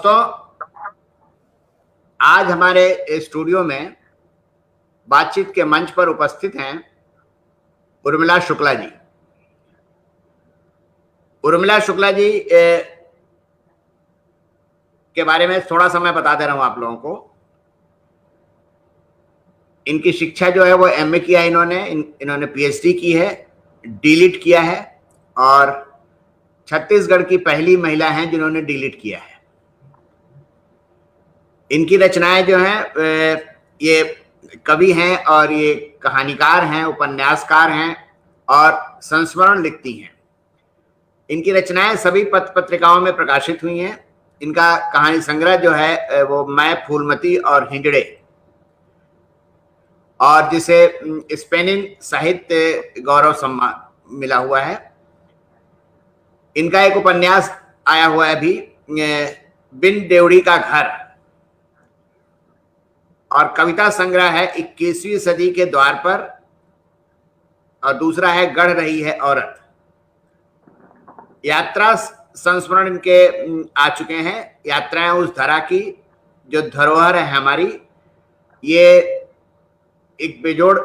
दोस्तों, आज हमारे स्टूडियो में बातचीत के मंच पर उपस्थित हैं उर्मिला शुक्ला जी। उर्मिला शुक्ला जी के बारे में थोड़ा सा मैं बता दे रहा हूं आप लोगों को। इनकी शिक्षा जो है वो एमए किया इन्होंने पीएचडी की है, डीलिट किया है और छत्तीसगढ़ की पहली महिला हैं जिन्होंने डीलिट किया है। इनकी रचनाएं जो हैं ये कवि हैं और ये कहानीकार हैं, उपन्यासकार हैं और संस्मरण लिखती हैं। इनकी रचनाएं सभी पत्र पत्रिकाओं में प्रकाशित हुई हैं। इनका कहानी संग्रह जो है वो मैं, फूलमती और हिंजड़े, और जिसे स्पेनिन साहित्य गौरव सम्मान मिला हुआ है। इनका एक उपन्यास आया हुआ है अभी, बिन देवड़ी का घर, और कविता संग्रह है 21वीं सदी के द्वार पर, और दूसरा है गढ़ रही है औरत। यात्रा संस्मरण इनके आ चुके हैं, यात्राएं उस धरा की जो धरोहर है हमारी। ये एक बेजोड़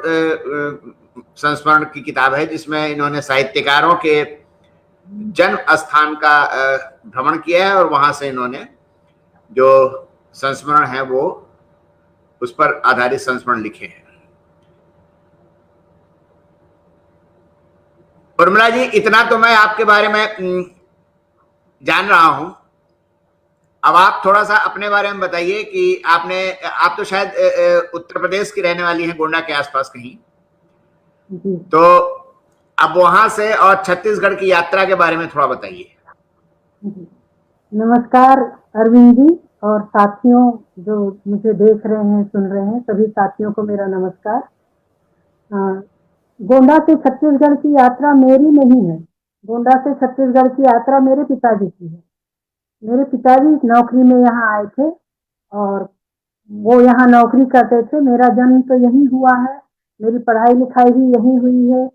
संस्मरण की किताब है जिसमें इन्होंने साहित्यकारों के जन्म स्थान का भ्रमण किया है और वहां से इन्होंने जो संस्मरण है वो उस पर आधारित संस्मरण लिखे हैं। उर्मिला जी, इतना तो मैं आपके बारे में जान रहा हूं। अब आप थोड़ा सा अपने बारे में बताइए कि आप तो शायद उत्तर प्रदेश की रहने वाली हैं, गोंडा के आसपास कहीं। तो अब वहां से और छत्तीसगढ़ की यात्रा के बारे में थोड़ा बताइए। नमस्कार अरविंद जी और साथियों जो मुझे देख रहे हैं, सुन रहे हैं, सभी साथियों को मेरा नमस्कार। गोंडा से छत्तीसगढ़ की यात्रा मेरी नहीं है। गोंडा से छत्तीसगढ़ की यात्रा मेरे पिताजी की है। मेरे पिताजी नौकरी में यहाँ आए थे और वो यहाँ नौकरी करते थे। मेरा जन्म तो यहीं हुआ है, मेरी पढ़ाई लिखाई भी यहीं हुई है।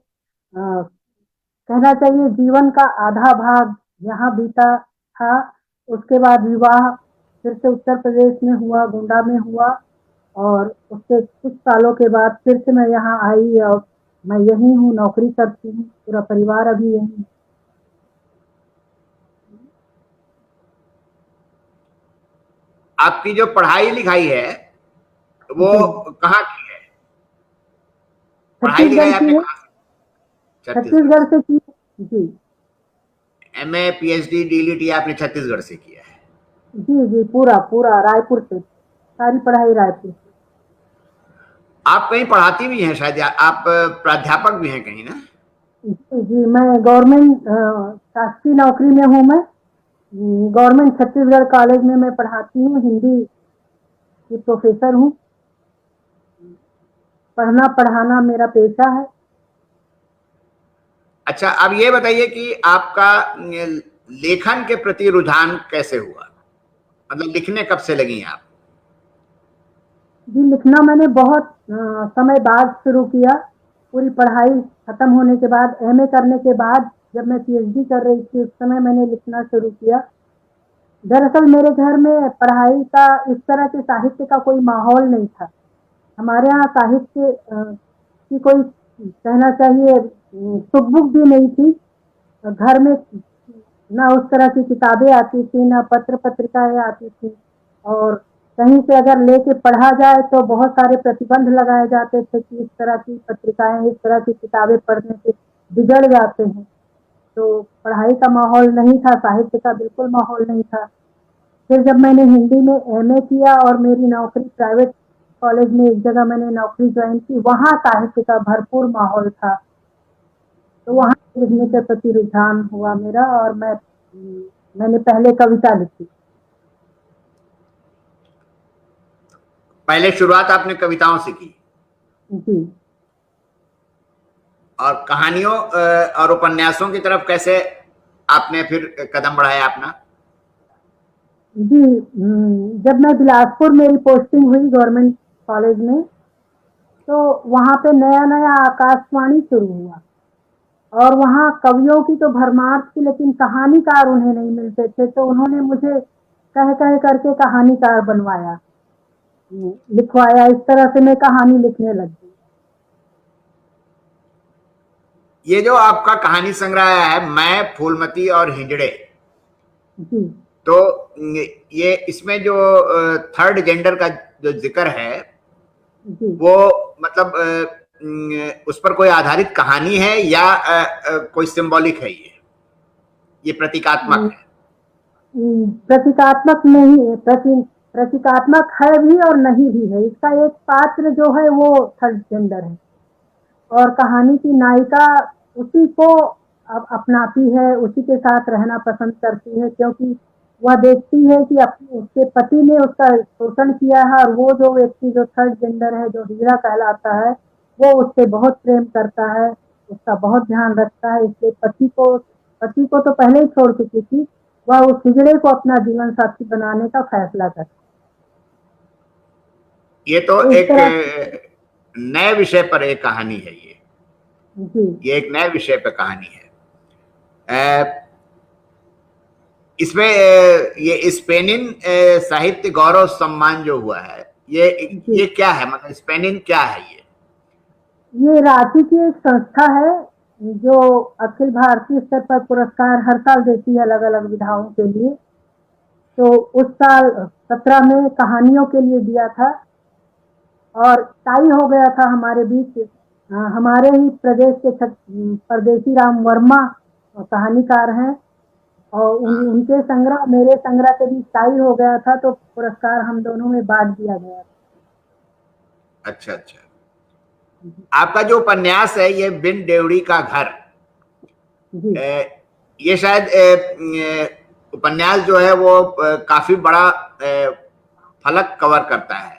कहना चाहिए जीवन का आधा भाग यहाँ बीता था। उसके बाद विवाह फिर से उत्तर प्रदेश में हुआ, गोंडा में हुआ, और उसके कुछ सालों के बाद फिर से मैं यहाँ आई और मैं यहीं हूँ, नौकरी करती हूँ, पूरा परिवार अभी यहीं। आपकी जो पढ़ाई लिखाई है वो कहाँ की है? पढ़ाई लिखाई आपने कहाँ से? छत्तीसगढ़ से की जी। एमए, पीएचडी, डीलिट ये आपने छत्तीसगढ़ से किया है? जी जी, पूरा पूरा रायपुर से, सारी पढ़ाई रायपुर से। आप कहीं पढ़ाती भी हैं शायद, आप प्राध्यापक भी हैं कहीं ना? जी जी, मैं गवर्नमेंट शासकीय नौकरी में हूँ। मैं गवर्नमेंट छत्तीसगढ़ कॉलेज में मैं पढ़ाती हूँ, हिंदी की प्रोफेसर हूँ। पढ़ना पढ़ाना मेरा पेशा है। अच्छा, अब ये बताइए कि आपका लेखन के प्रति रुझान कैसे हुआ? मतलब लिखने कब से लगी आप? जी, लिखना मैंने बहुत समय बाद शुरू किया। पूरी पढ़ाई खत्म होने के बाद, एमए करने के बाद, जब मैं पीएचडी कर रही थी उस समय मैंने लिखना शुरू किया। दरअसल मेरे घर में पढ़ाई का, इस तरह के साहित्य का कोई माहौल नहीं था। हमारे यहाँ साहित्य की कोई, कहना चाहिए, सुख-बुक भी नहीं थी। घर में ना उस तरह की किताबें आती थी, ना पत्र पत्रिकाएं आती थी, और कहीं से अगर लेके पढ़ा जाए तो बहुत सारे प्रतिबंध लगाए जाते थे कि इस तरह की पत्रिकाएं, इस तरह की किताबें पढ़ने से बिगड़ जाते हैं। तो पढ़ाई का माहौल नहीं था, साहित्य का बिल्कुल माहौल नहीं था। फिर जब मैंने हिंदी में एमए किया और मेरी नौकरी प्राइवेट कॉलेज में एक जगह मैंने नौकरी ज्वाइन की, वहाँ साहित्य का भरपूर माहौल था, तो वहाँ लिखने के प्रति रुझान हुआ मेरा, और मैंने पहले कविता लिखी। पहले शुरुआत आपने कविताओं से की? जी। और कहानियों और उपन्यासों की तरफ कैसे आपने फिर कदम बढ़ाया अपना? जी, जब मैं बिलासपुर, मेरी पोस्टिंग हुई गवर्नमेंट कॉलेज में, तो वहाँ पे नया नया आकाशवाणी शुरू हुआ और वहाँ कवियों की तो भरमार थी, लेकिन कहानीकार उन्हें नहीं मिलते थे। तो उन्होंने मुझे कह कह करके कहानीकार बनवाया, लिखवाया। इस तरह से मैं कहानी लिखने लग गई। ये जो आपका कहानी संग्रह है, मैं, फूलमती और हिजड़े, जी तो ये इसमें जो थर्ड जेंडर का जो जिक्र है, जी वो मतलब उस पर कोई आधारित कहानी है या कोई सिंबॉलिक है? ये प्रतीकात्मक है? प्रतीकात्मक नहीं है, प्रतीकात्मक है भी और नहीं भी है। इसका एक पात्र जो है वो थर्ड जेंडर है, और कहानी की नायिका उसी को अब अपनाती है, उसी के साथ रहना पसंद करती है, क्योंकि वह देखती है कि उसके पति ने उसका शोषण किया है, और वो जो व्यक्ति जो थर्ड जेंडर है, जो हीरा कहलाता है, वो उससे बहुत प्रेम करता है, उसका बहुत ध्यान रखता है। इसलिए पति को तो पहले ही छोड़ चुकी थी, वह उस हिजड़े को अपना जीवन साथी बनाने का फैसला करती ये तो है। इस एक तरह से नए विषय पर एक कहानी है। जी ये एक नए विषय पर कहानी है। इसमें ये स्पेनिन साहित्य गौरव सम्मान जो हुआ है, जी ये क्या है? मतलब स्पेनिन क्या है ये? ये रांची की एक संस्था है जो अखिल भारतीय स्तर पर पुरस्कार हर साल देती है अलग अलग विधाओं के लिए। तो उस साल 17 में कहानियों के लिए दिया था, और टाई हो गया था हमारे बीच। हमारे ही प्रदेश के परदेसी राम वर्मा कहानीकार हैं, और हाँ, उनके संग्रह मेरे संग्रह के बीच टाई हो गया था, तो पुरस्कार हम दोनों में बांट दिया गया अच्छा अच्छा। था। आपका जो उपन्यास है, ये बिन डेवड़ी का घर, जी ये शायद उपन्यास जो है वो काफी बड़ा फलक कवर करता है।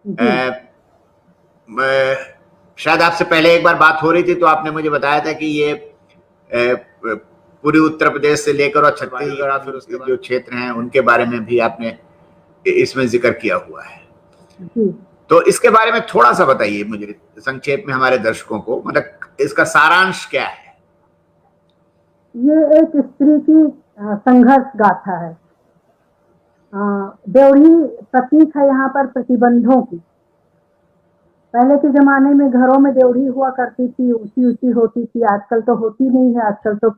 जी शायद आपसे पहले एक बार बात हो रही थी, तो आपने मुझे बताया था कि ये पूरी उत्तर प्रदेश से लेकर और छत्तीसगढ़, फिर उसके जो क्षेत्र हैं उनके बारे में भी आपने इसमें जिक्र किया हुआ है। जी तो इसके बारे में थोड़ा सा बताइए मुझे संक्षेप में, हमारे दर्शकों को, मतलब इसका सारांश क्या है? ये एक स्त्री की संघर्ष गाथा है। ड्योढ़ी प्रतीक है यहाँ पर प्रतिबंधों की। पहले के जमाने में घरों में ड्योढ़ी हुआ करती थी, ऊंची ऊंची होती थी। आजकल तो होती नहीं है, आजकल तो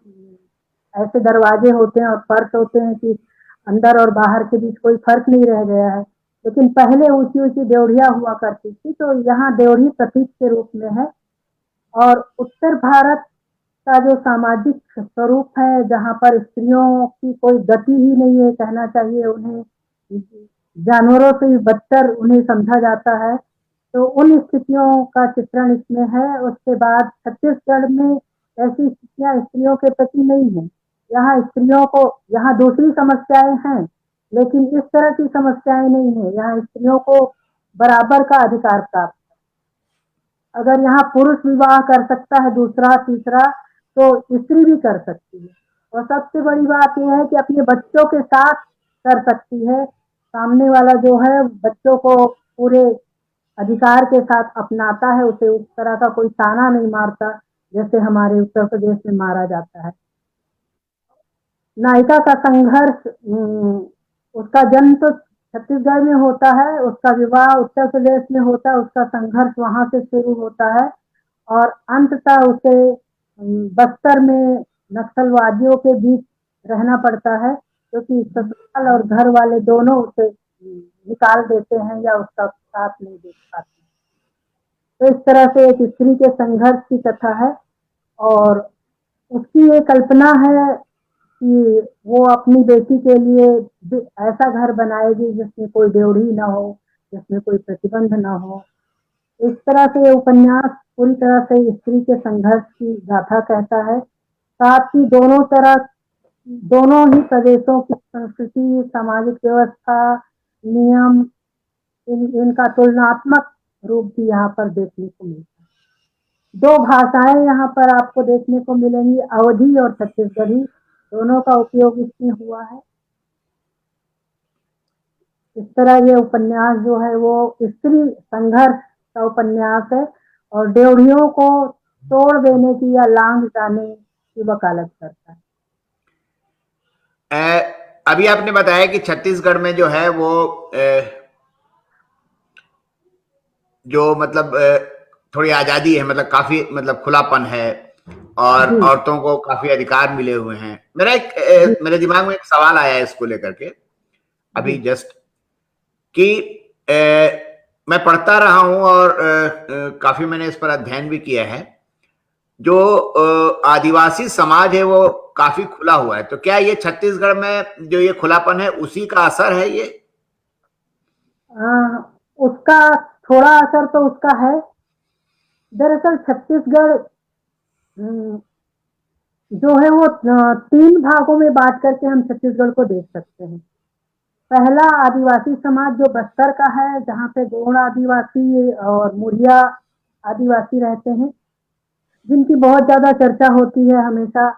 ऐसे दरवाजे होते हैं और फर्श होते हैं कि अंदर और बाहर के बीच कोई फर्क नहीं रह गया है। लेकिन पहले ऊंची ऊंची ड्योढ़ियां हुआ करती थी, तो यहाँ ड्योढ़ी प्रतीक के रूप में है। और उत्तर भारत का जो सामाजिक स्वरूप है, जहाँ पर स्त्रियों की कोई गति ही नहीं है, कहना चाहिए उन्हें जानवरों से भी बदतर उन्हें समझा जाता है, तो उन स्थितियों का चित्रण इसमें है। उसके बाद छत्तीसगढ़ में ऐसी स्थितियां स्त्रियों के प्रति नहीं है। यहाँ स्त्रियों को, यहाँ दूसरी समस्याएं हैं, लेकिन इस तरह की समस्याएं नहीं है। यहाँ स्त्रियों को बराबर का अधिकार प्राप्त। अगर यहाँ पुरुष विवाह कर सकता है दूसरा तीसरा, तो स्त्री भी कर सकती है। और सबसे बड़ी बात यह है कि अपने बच्चों के साथ कर सकती है। सामने वाला जो है बच्चों को पूरे अधिकार के साथ अपनाता है, उसे उस तरह का कोई ताना नहीं मारता जैसे हमारे उत्तर प्रदेश में मारा जाता है। नायिका का संघर्ष, उसका जन्म तो छत्तीसगढ़ में होता है, उसका विवाह उत्तर प्रदेश में होता है, उसका संघर्ष वहां से शुरू होता है, और अंततः उसे बस्तर में नक्सलवादियों के बीच रहना पड़ता है, क्योंकि ससुराल और घर वाले दोनों उसे निकाल देते हैं या उसका साथ नहीं दे पाते। तो इस तरह से एक स्त्री के संघर्ष की कथा है, और उसकी ये कल्पना है कि वो अपनी बेटी के लिए ऐसा घर बनाएगी जिसमें कोई ड्योढ़ी ना हो, जिसमें कोई प्रतिबंध ना हो। इस तरह से ये उपन्यास पूरी तरह से स्त्री के संघर्ष की गाथा कहता है। साथ ही दोनों ही प्रदेशों की संस्कृति, सामाजिक व्यवस्था, नियम, इनका तुलनात्मक रूप भी यहाँ पर देखने को मिलता है। दो भाषाएं यहाँ पर आपको देखने को मिलेंगी, अवधी और छत्तीसगढ़ी, दोनों का उपयोग इसमें हुआ है। इस तरह ये उपन्यास जो है वो स्त्री संघर्ष का उपन्यास है, और ड्योढ़ियों को तोड़ देने की या लांघ जाने की वकालत करता है। अभी आपने बताया कि छत्तीसगढ़ में जो है वो जो मतलब थोड़ी आजादी है, मतलब काफी मतलब खुलापन है और जी औरतों को काफी अधिकार मिले हुए हैं। जी मेरे दिमाग में एक सवाल आया है इसको लेकर के अभी जी जस्ट कि मैं पढ़ता रहा हूं और काफी मैंने इस पर अध्ययन भी किया है। जो आदिवासी समाज है वो काफी खुला हुआ है, तो क्या ये छत्तीसगढ़ में जो ये खुलापन है उसी का असर है ये? उसका थोड़ा असर तो उसका है। दरअसल छत्तीसगढ़ अम, जो है वो तीन भागों में बांट करके हम छत्तीसगढ़ को देख सकते हैं। पहला आदिवासी समाज जो बस्तर का है, जहाँ पे गोंड आदिवासी और मुरिया आदिवासी रहते हैं, जिनकी बहुत ज्यादा चर्चा होती है हमेशा।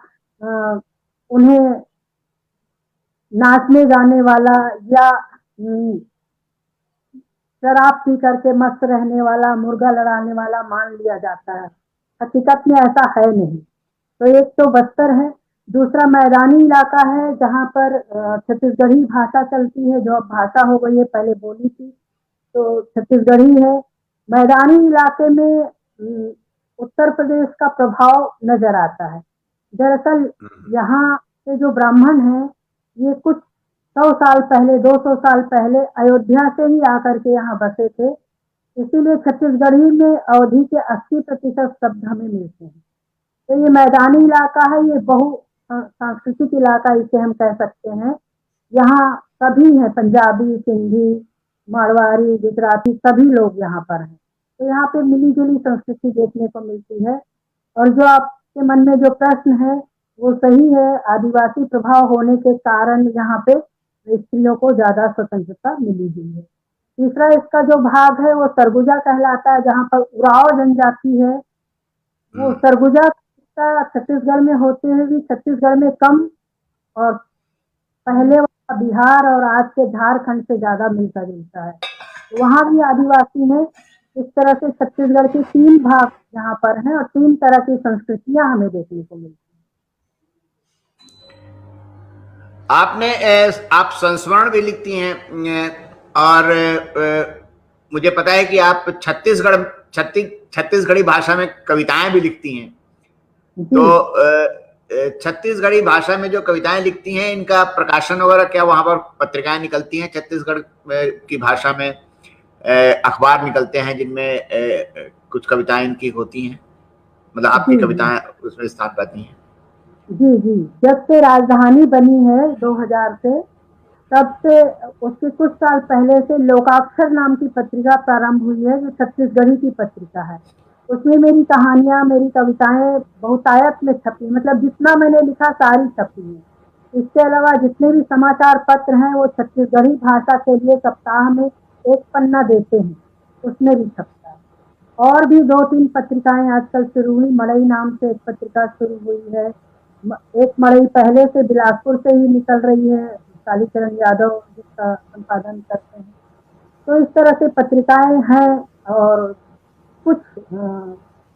उन्हें नाचने गाने वाला या शराब पी करके मस्त रहने वाला, मुर्गा लड़ाने वाला मान लिया जाता है। हकीकत में ऐसा है नहीं। तो एक तो बस्तर है, दूसरा मैदानी इलाका है जहाँ पर छत्तीसगढ़ी भाषा चलती है, जो अब भाषा हो गई है, पहले बोली थी तो छत्तीसगढ़ी है। मैदानी इलाके में उत्तर प्रदेश का प्रभाव नजर आता है। दरअसल यहाँ के जो ब्राह्मण हैं, ये कुछ 100 साल पहले, 200 साल पहले अयोध्या से ही आकर के यहाँ बसे थे। इसीलिए छत्तीसगढ़ी में अवधि के 80% शब्द हमें मिलते हैं। तो ये मैदानी इलाका है, ये बहु सांस्कृतिक इलाका इसे हम कह सकते हैं। यहाँ सभी हैं, पंजाबी, सिंधी, मारवाड़ी, गुजराती, सभी लोग यहाँ पर हैं। तो यहाँ पे मिली जुली संस्कृति देखने को मिलती है। और जो आपके मन में जो प्रश्न है वो सही है, आदिवासी प्रभाव होने के कारण यहाँ पे स्त्रियों को ज्यादा स्वतंत्रता मिली हुई है। तीसरा इसका जो भाग है वो सरगुजा कहलाता है, जहाँ पर उराव जनजाति है। वो सरगुजा का छत्तीसगढ़ में होते हुए भी छत्तीसगढ़ में कम, और पहले वाला बिहार और आज के झारखंड से ज्यादा मिलता जुलता है। तो वहाँ भी आदिवासी हैं। इस तरह से छत्तीसगढ़ के तीन भाग यहाँ पर हैं और तीन तरह की संस्कृतियां हमें देखने को मिलती आप संस्मरण भी लिखती हैं और मुझे पता है कि आप छत्तीसगढ़ी भाषा में कविताएं भी लिखती हैं। हैं। तो जी छत्तीसगढ़ी भाषा में जो कविताएं लिखती हैं, इनका प्रकाशन वगैरह क्या वहां पर पत्रिकाएं निकलती हैं छत्तीसगढ़ की भाषा में? अखबार निकलते हैं जिनमें कुछ कविताएं इनकी होती हैं, मतलब आपकी जी जी कविताएं उसमें स्थान पाती हैं? जी जी। जब से राजधानी बनी है 2000 से, तब से उसके कुछ साल पहले से लोकाक्षर नाम की पत्रिका प्रारंभ हुई है, जो छत्तीसगढ़ी की पत्रिका है। उसमें मेरी कहानियां, मेरी कविताएं बहुतायत में छपी, मतलब जितना मैंने लिखा सारी छपी है। इसके अलावा जितने भी समाचार पत्र हैं वो छत्तीसगढ़ी भाषा के लिए सप्ताह में एक पन्ना देते हैं, उसमें भी छपता है। और भी दो तीन पत्रिकाएं आजकल शुरू हुई। मड़ई नाम से एक पत्रिका शुरू हुई है। एक मड़ई पहले से बिलासपुर से ही निकल रही है, कालीचरण यादव जिसका संपादन करते हैं। तो इस तरह से पत्रिकाएं हैं और कुछ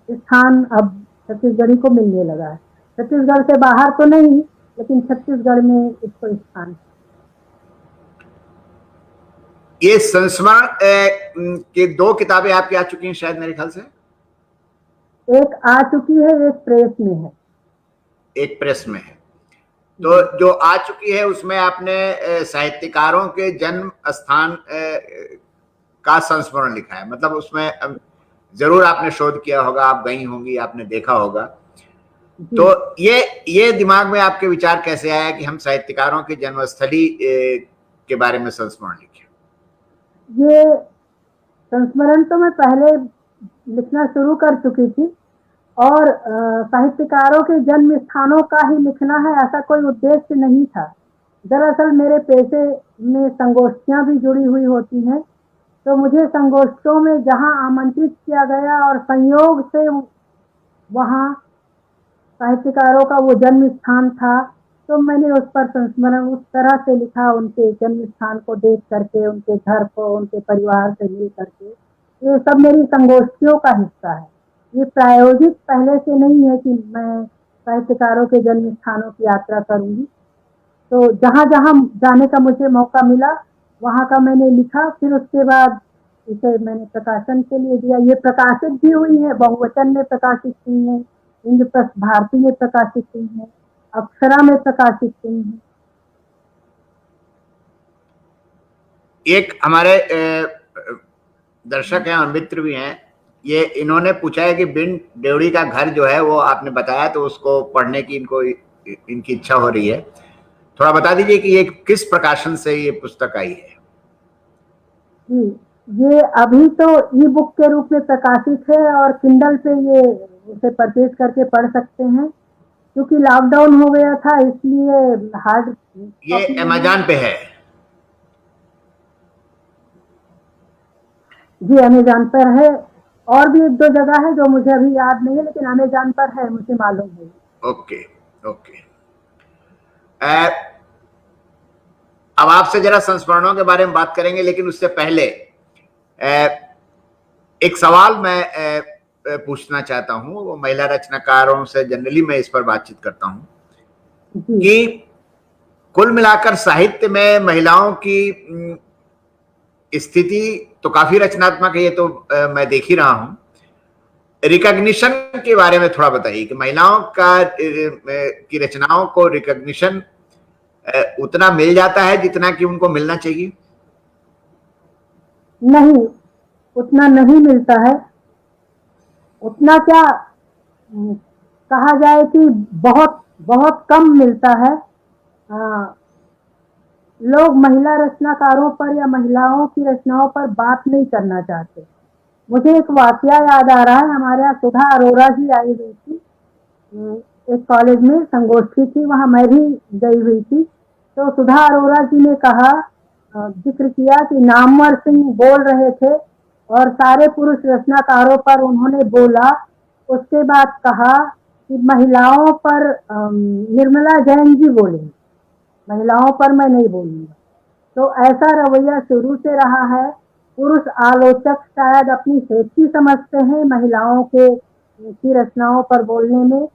स्थान अब छत्तीसगढ़ी को मिलने लगा है। छत्तीसगढ़ से बाहर तो नहीं, लेकिन छत्तीसगढ़ में इसको स्थान। ये संस्मरण के दो किताबें आपकी आ चुकी हैं शायद मेरे ख्याल से। एक आ चुकी है, एक प्रेस में है। एक प्रेस में है। तो जो आ चुकी है उसमें आपने साहित्यकारों के जन्म स्थान का संस्मरण लिखा है, मतलब उसमें जरूर आपने शोध किया होगा, आप गई होंगी, आपने देखा होगा। तो ये दिमाग में आपके विचार कैसे आया कि हम साहित्यकारों की जन्मस्थली के बारे में संस्मरण लिखें? ये संस्मरण तो मैं पहले लिखना शुरू कर चुकी थी, और साहित्यकारों के जन्म स्थानों का ही लिखना है ऐसा कोई उद्देश्य नहीं था। दरअसल मेरे पेशे में संगोष्ठियां भी जुड़ी हुई होती हैं, तो मुझे संगोष्ठियों में जहां आमंत्रित किया गया और संयोग से वहां साहित्यकारों का वो जन्म स्थान था, तो मैंने उस पर संस्मरण उस तरह से लिखा, उनके जन्म स्थान को देख करके, उनके घर को, उनके परिवार से मिल करके। ये सब मेरी संगोष्ठियों का हिस्सा है। ये प्रायोगिक पहले से नहीं है कि मैं साहित्यकारों के जन्म स्थानों की यात्रा करूंगी। तो जहाँ जहाँ जाने का मुझे मौका मिला वहाँ का मैंने लिखा। फिर उसके बाद इसे मैंने प्रकाशन के लिए दिया। ये प्रकाशित भी हुई है, बहुवचन में प्रकाशित हुई है, इंद्रप्रस्थ भारती में प्रकाशित हुई है, अक्षरा में प्रकाशित हुई है। एक हमारे दर्शक हैं और मित्र भी हैं, ये इन्होंने पूछा है कि बिन देवड़ी का घर जो है वो आपने बताया, तो उसको पढ़ने की इनकी इच्छा हो रही है। थोड़ा बता दीजिए कि ये किस प्रकाशन से ये पुस्तक आई है। जी, ये अभी तो ई बुक के रूप में प्रकाशित है और किंडल पे ये उसे परचेज करके पढ़ सकते हैं। क्योंकि लॉकडाउन हो गया था इसलिए हार्ड ये अमेज़न पे है। जी, अमेज़न पर है। और भी एक दो जगह है जो मुझे अभी याद नहीं है, लेकिन अमेज़न पर है, मुझे मालूम है। Okay okay. अब आपसे जरा संस्मरणों के बारे में बात करेंगे, लेकिन उससे पहले एक सवाल मैं पूछना चाहता हूं। वो महिला रचनाकारों से जनरली मैं इस पर बातचीत करता हूं कि कुल मिलाकर साहित्य में महिलाओं की स्थिति तो काफी रचनात्मक है, ये तो मैं देख ही रहा हूं। रिकॉग्निशन के बारे में थोड़ा बताइए कि महिलाओं की रचनाओं को रिकॉग्निशन उतना मिल जाता है जितना कि उनको मिलना चाहिए? नहीं, उतना नहीं मिलता है। उतना क्या कहा जाए कि बहुत बहुत कम मिलता है। लोग महिला रचनाकारों पर या महिलाओं की रचनाओं पर बात नहीं करना चाहते। मुझे एक वाकया याद आ रहा है। हमारे यहाँ सुधा अरोरा जी आई हुई थी, एक कॉलेज में संगोष्ठी थी, वहाँ मैं भी गई हुई थी। तो सुधा अरोरा जी ने कहा, जिक्र किया कि नामवर सिंह बोल रहे थे और सारे पुरुष रचनाकारों पर उन्होंने बोला। उसके बाद कहा कि महिलाओं पर निर्मला जैन जी बोलेंगे, महिलाओं पर मैं नहीं बोलूंगा। तो ऐसा रवैया शुरू से रहा है। पुरुष आलोचक शायद अपनी सेफ्टी समझते हैं महिलाओं की रचनाओं पर बोलने में।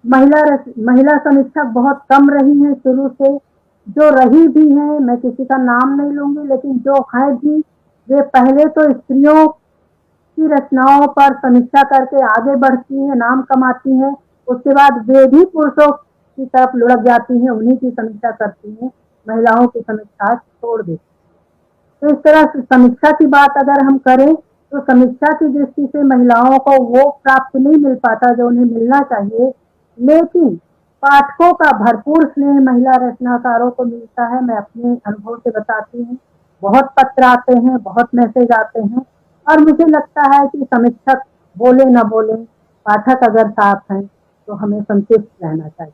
महिला समीक्षक बहुत कम रही हैं शुरू से। जो रही भी हैं, मैं किसी का नाम नहीं लूंगी, लेकिन जो हैं भी, वे पहले तो स्त्रियों की रचनाओं पर समीक्षा करके आगे बढ़ती हैं, नाम कमाती हैं। उसके बाद वे भी पुरुषों की तरफ लुढ़क जाती हैं, उन्हीं की समीक्षा करती हैं, महिलाओं की समीक्षा छोड़ देती। तो इस तरह से समीक्षा की बात अगर हम करें तो समीक्षा की दृष्टि से महिलाओं को वो प्राप्त नहीं मिल पाता जो उन्हें मिलना चाहिए। लेकिन पाठकों का भरपूर स्नेह महिला रचनाकारों को मिलता है। मैं अपने अनुभव से बताती हूँ, बहुत पत्र आते हैं, बहुत मैसेज आते हैं, और मुझे लगता है कि समीक्षक बोले न बोले, पाठक अगर साथ हैं तो हमें संतुष्ट रहना चाहिए।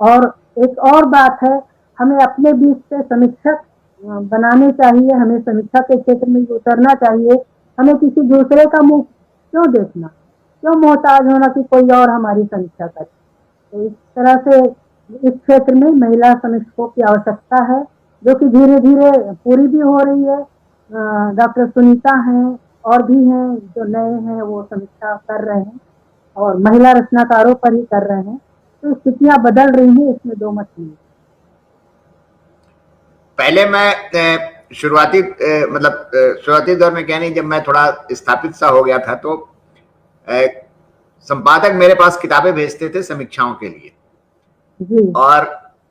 और एक और बात है, हमें अपने बीच से समीक्षक बनाने चाहिए, हमें समीक्षा के क्षेत्र में उतरना चाहिए। हमें किसी दूसरे का मुंह क्यों देखना, क्यों मोहताज होना कि कोई और हमारी समीक्षा करे। तो इस तरह से इस क्षेत्र में महिला समीक्षकों की आवश्यकता है, जो कि धीरे धीरे पूरी भी हो रही है। डॉक्टर सुनीता हैं और भी हैं जो नए हैं, वो समीक्षा कर रहे हैं और महिला रचनाकारों पर ही कर रहे हैं। तो स्थितियां बदल रही हैं, इसमें दो मत नहीं। पहले मैं शुरुआती दौर में, कहनी जब मैं थोड़ा स्थापित सा हो गया था, तो संपादक मेरे पास किताबें भेजते थे समीक्षाओं के लिए जी। और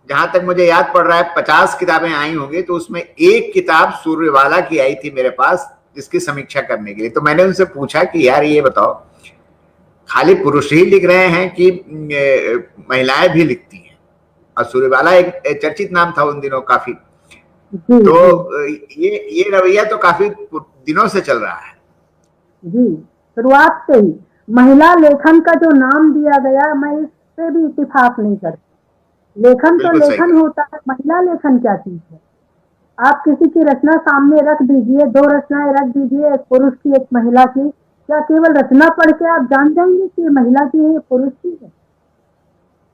जहां तक मुझे याद पड़ रहा है 50 किताबें आई होंगी, तो उसमें एक किताब सूर्यवाला की आई थी मेरे पास जिसकी समीक्षा करने के लिए। तो मैंने उनसे पूछा कि यार ये बताओ, खाली पुरुष ही लिख रहे हैं कि महिलाएं भी लिखती हैं? और सूर्यवाला एक चर्चित नाम था उन दिनों काफी। तो ये रवैया तो काफी दिनों से चल रहा है। जी, शुरुआत से ही महिला लेखन का जो नाम दिया गया, मैं इससे भी इत्तेफाक नहीं करती। लेखन तो लेखन होता है, महिला लेखन क्या चीज है? आप किसी की रचना सामने रख दीजिए, दो रचनाएं रख दीजिए, एक पुरुष की एक महिला की, क्या केवल रचना पढ़ के आप जान जाएंगे कि ये महिला की है, ये पुरुष की है?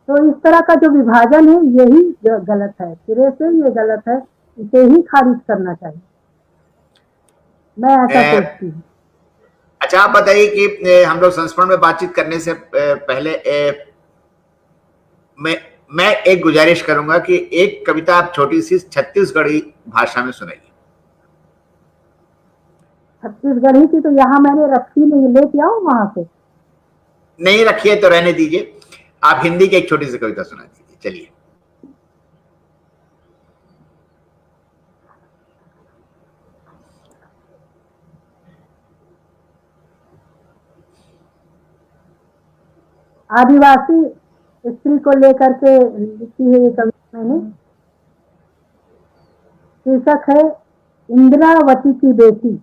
तो इस तरह का जो विभाजन है, यही गलत है, सिरे से ये गलत है, इसे ही खारिज करना चाहिए, मैं ऐसा सोचती हूँ। अच्छा, आप बताइए कि हम लोग संस्मरण में बातचीत करने से पहले मैं मैं एक गुजारिश करूंगा कि एक कविता आप छोटी सी छत्तीसगढ़ी भाषा में सुनाइए। छत्तीसगढ़ी की तो यहाँ मैंने रखी नहीं, लेके आऊं वहां से? नहीं रखिए तो रहने दीजिए, आप हिंदी की एक छोटी सी कविता सुना दीजिए। चलिए। आदिवासी स्त्री को लेकर के लिखी है ये कविता मैंने। शीर्षक है इंद्रावती की बेटी।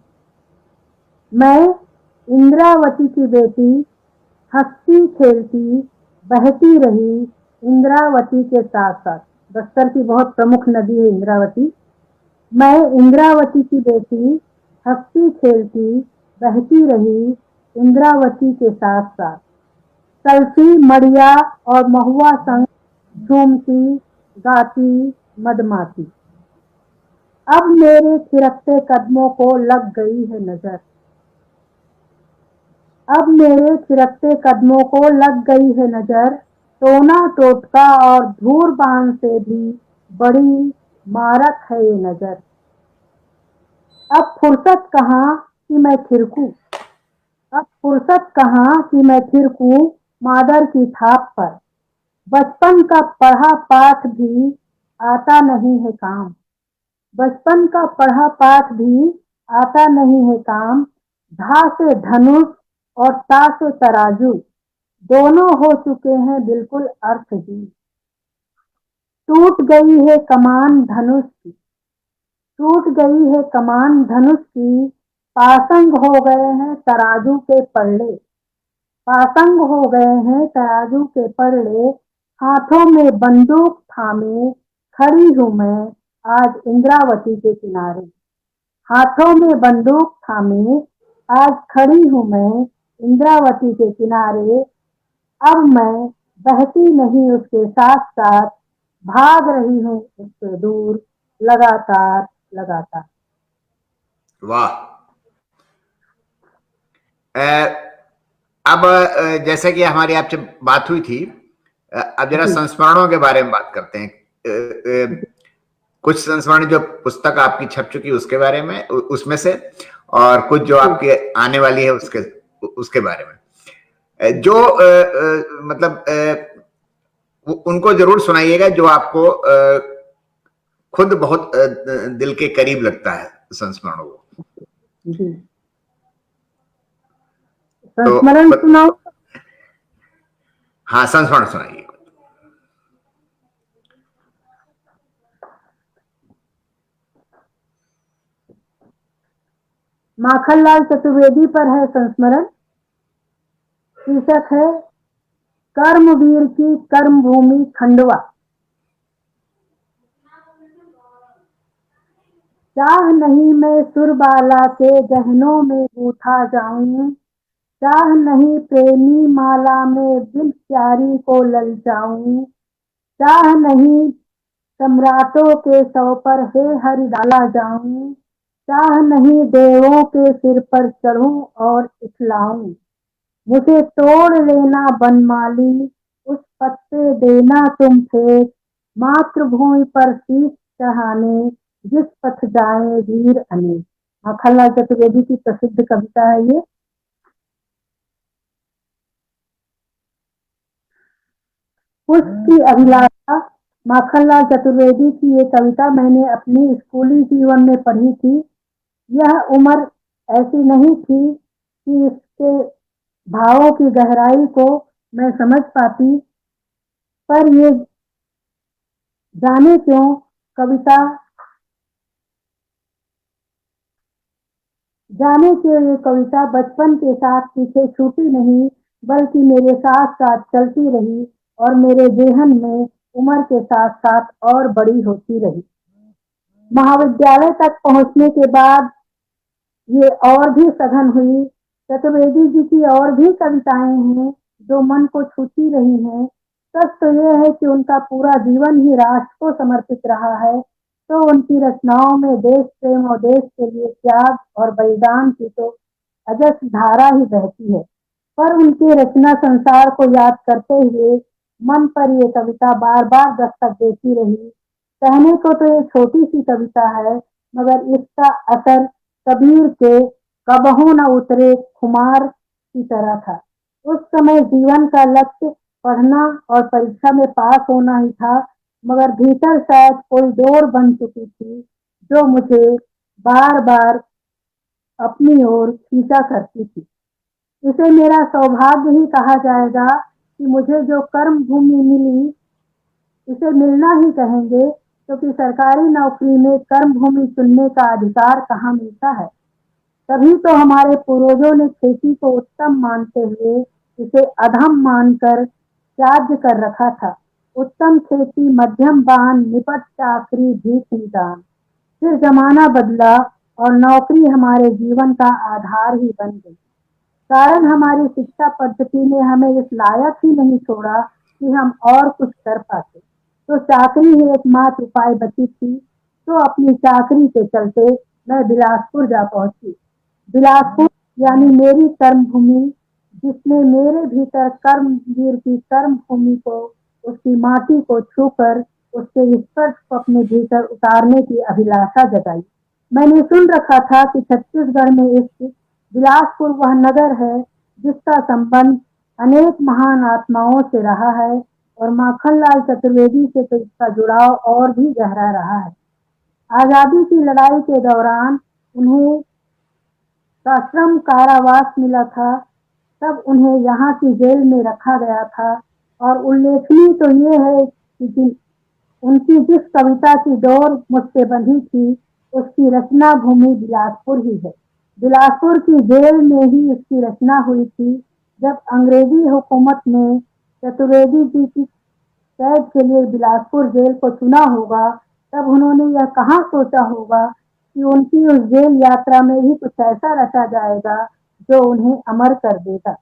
मैं इंद्रावती की बेटी, हंसती खेलती बहती रही इंद्रावती के साथ साथ। बस्तर की बहुत प्रमुख नदी है इंद्रावती। मैं इंद्रावती की बेटी, हंसती खेलती बहती रही इंद्रावती के साथ साथ। सल्फी मड़िया और महुआ संग झूमती गाती मदमाती। अब मेरे थिरकते कदमों को लग गई है नजर। अब मेरे थिरकते कदमों को लग गई है नजर। टोना टोटका और धूर बाण से भी बड़ी मारक है ये नजर। अब फुर्सत कहाँ कि मैं थिरकूं, अब फुर्सत कहाँ कि मैं थिरकूं मादर की थाप पर। बचपन का पढ़ा पाठ भी आता नहीं है काम। बचपन का पढ़ा पाठ भी आता नहीं है काम। धा से धनुष और ता से तराजू, दोनों हो चुके हैं बिल्कुल अर्थहीन। टूट गई है कमान धनुष की, टूट गई है कमान धनुष की। पासंग हो गए हैं तराजू के पल्ले, पासंग हो गए हैं तराजू के पल्ले। हाथों में बंदूक थामे खड़ी हूं मैं आज इंद्रावती के किनारे। हाथों में बंदूक थामे आज खड़ी हूं मैं इंद्रावती के किनारे। अब मैं बहती नहीं उसके साथ साथ, भाग रही हूं उससे दूर लगातार लगातार। वाह। अब जैसे कि हमारी आपसे बात हुई थी, अब जरा संस्मरणों के बारे में बात करते हैं। कुछ संस्मरण जो पुस्तक आपकी छप चुकी उसके बारे में, उसमें से, और कुछ जो आपकी आने वाली है उसके बारे में, जो मतलब उनको जरूर सुनाइएगा जो आपको खुद बहुत दिल के करीब लगता है संस्मरणों को। संस्मरण सुनाओ। हाँ, संस्मरण सुनाइए। माखनलाल चतुर्वेदी पर है संस्मरण। शीर्षक है कर्मवीर की कर्म भूमि खंडवा। चाह नहीं मैं सुरबाला के गहनों में गूथा जाऊं। चाह नहीं प्रेमी माला में दिल प्यारी को ललचाऊं। चाह नहीं सम्राटों के सौ पर हे हरि डाला जाऊं। चाह नहीं देवों के सिर पर चढ़ूं और इखलाऊं। मुझे तोड़ लेना बनमाली, उस पथ पे देना तुम फेंक। मातृभूमि पर शीश चढ़ाने जिस पथ जाए वीर अनेक। माखनलाल चतुर्वेदी की प्रसिद्ध कविता है ये। उसकी अभिलाषा, माखनलाल चतुर्वेदी की ये कविता मैंने अपनी स्कूली जीवन में पढ़ी थी। यह उम्र ऐसी नहीं थी कि इसके भावों की गहराई को मैं समझ पाती, पर ये जाने क्यों कविता, जाने क्यों ये कविता बचपन के साथ पीछे छूटी नहीं, बल्कि मेरे साथ साथ चलती रही और मेरे जेहन में उम्र के साथ साथ और बड़ी होती रही। महाविद्यालय तक पहुंचने के बाद ये और भी सघन हुई। चतुर्वेदी जी की और भी कविताएं हैं जो मन को छूती रही हैं। सच तो यह है कि उनका पूरा जीवन ही राष्ट्र को समर्पित रहा है, तो उनकी रचनाओं में देश प्रेम और देश के लिए त्याग और बलिदान की तो अजस्र धारा ही बहती है। पर उनकी रचना संसार को याद करते हुए मन पर ये कविता बार बार दस्तक देती रही। कहने को तो ये छोटी सी कविता है, मगर इसका असर कबीर के कबहू न उतरे खुमार की तरह था। उस समय जीवन का लक्ष्य पढ़ना और परीक्षा में पास होना ही था, मगर भीतर शायद कोई डोर बन चुकी थी जो मुझे बार बार अपनी ओर खींचा करती थी। इसे मेरा सौभाग्य ही कहा जाएगा कि मुझे जो कर्म भूमि मिली, इसे मिलना ही कहेंगे, क्योंकि सरकारी नौकरी में कर्म भूमि चुनने का अधिकार कहाँ मिलता है। तभी तो हमारे पूर्वजों ने खेती को उत्तम मानते हुए इसे अधम मानकर त्याज्य कर रखा था। उत्तम खेती, मध्यम बान, निपट चाकरी, भीख निदान। फिर जमाना बदला और नौकरी हमारे जीवन का आधार ही बन गई। कारण हमारी शिक्षा पद्धति ने हमें इस लायक ही नहीं छोड़ा कि हम और कुछ कर पाते। तो चाकरी ही एकमात्र उपाय बची थी। तो अपनी चाकरी के चलते मैं बिलासपुर जा पहुंची। बिलासपुर यानी मेरी कर्म भूमि, जिसने मेरे भीतर कर्मवीर की कर्म भूमि को, उसकी माटी को छूकर उसके स्पर्श को अपने भीतर उतारने की अभिलाषा जगाई। मैंने सुन रखा था कि छत्तीसगढ़ में स्थित बिलासपुर वह नगर है जिसका संबंध अनेक महान आत्माओं से रहा है, और माखनलाल चतुर्वेदी से तो इसका जुड़ाव और भी गहरा रहा है। आजादी की लड़ाई के दौरान उन्हें सश्रम कारावास मिला था, तब उन्हें यहाँ की जेल में रखा गया था। और उल्लेखनीय तो ये है कि उनकी जिस कविता की डोर मुझसे बंधी थी, उसकी रचना भूमि बिलासपुर ही है। बिलासपुर की जेल में ही इसकी रचना हुई थी। जब अंग्रेजी हुकूमत ने चतुर्वेदी जी की कैद के लिए बिलासपुर जेल को चुना होगा, तब उन्होंने यह कहाँ सोचा होगा कि उनकी उस जेल यात्रा में ही कुछ ऐसा रचा जाएगा जो उन्हें अमर कर देगा,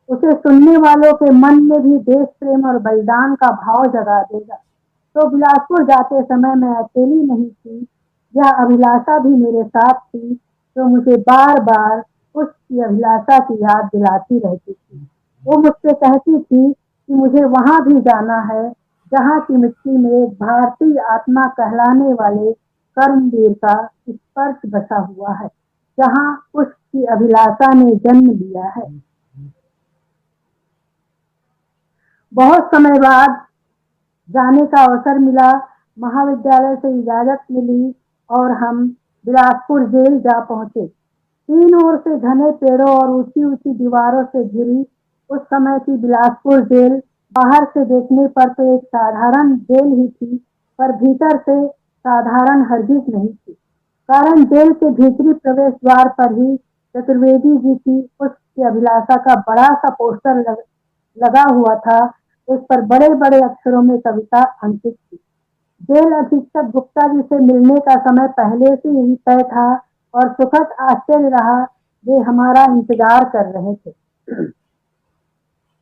उसे सुनने वालों के मन में भी देश प्रेम और बलिदान का भाव जगा देगा। तो बिलासपुर जाते समय मैं अकेली नहीं थी, यह अभिलाषा भी मेरे साथ थी, जो मुझे बार बार उसकी अभिलाषा की याद दिलाती रहती थी। वो मुझसे कहती थी कि मुझे वहां भी जाना है जहाँ की मिट्टी में एक भारतीय आत्मा कहलाने वाले कर्मवीर का स्पर्श बसा हुआ है, जहाँ उसकी अभिलाषा ने जन्म लिया है। बहुत समय बाद जाने का अवसर मिला, महाविद्यालय से इजाजत मिली और हम बिलासपुर जेल जा पहुंचे। तीन ओर से घने पेड़ों और ऊंची ऊंची दीवारों से घिरी उस समय की बिलासपुर जेल बाहर से देखने पर तो एक साधारण जेल ही थी, पर भीतर से साधारण हरगिज नहीं थी। कारण जेल के भीतरी प्रवेश द्वार पर ही चतुर्वेदी जी की उसकी अभिलाषा का बड़ा सा पोस्टर लगा हुआ था। उस पर बड़े बड़े अक्षरों में कविता अंकित थी। जेल अधीक्षक गुप्ता जी से मिलने का समय पहले से ही तय था, और सुखद आश्चर्य रहा, वे हमारा इंतजार कर रहे थे।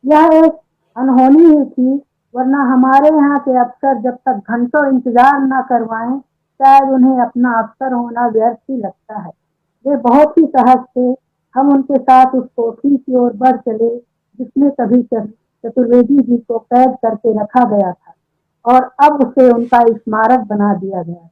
यह एक अनहोनी ही थी, वरना हमारे यहाँ के अफसर जब तक घंटों इंतजार न करवाएं, शायद उन्हें अपना अफसर होना व्यर्थ ही लगता है। वे बहुत ही सहज थे। हम उनके साथ उस कोठरी की ओर बढ़ चले जिसमें कभी चतुर्वेदी जी को कैद करके रखा गया था, और अब उसे उनका स्मारक बना दिया गया।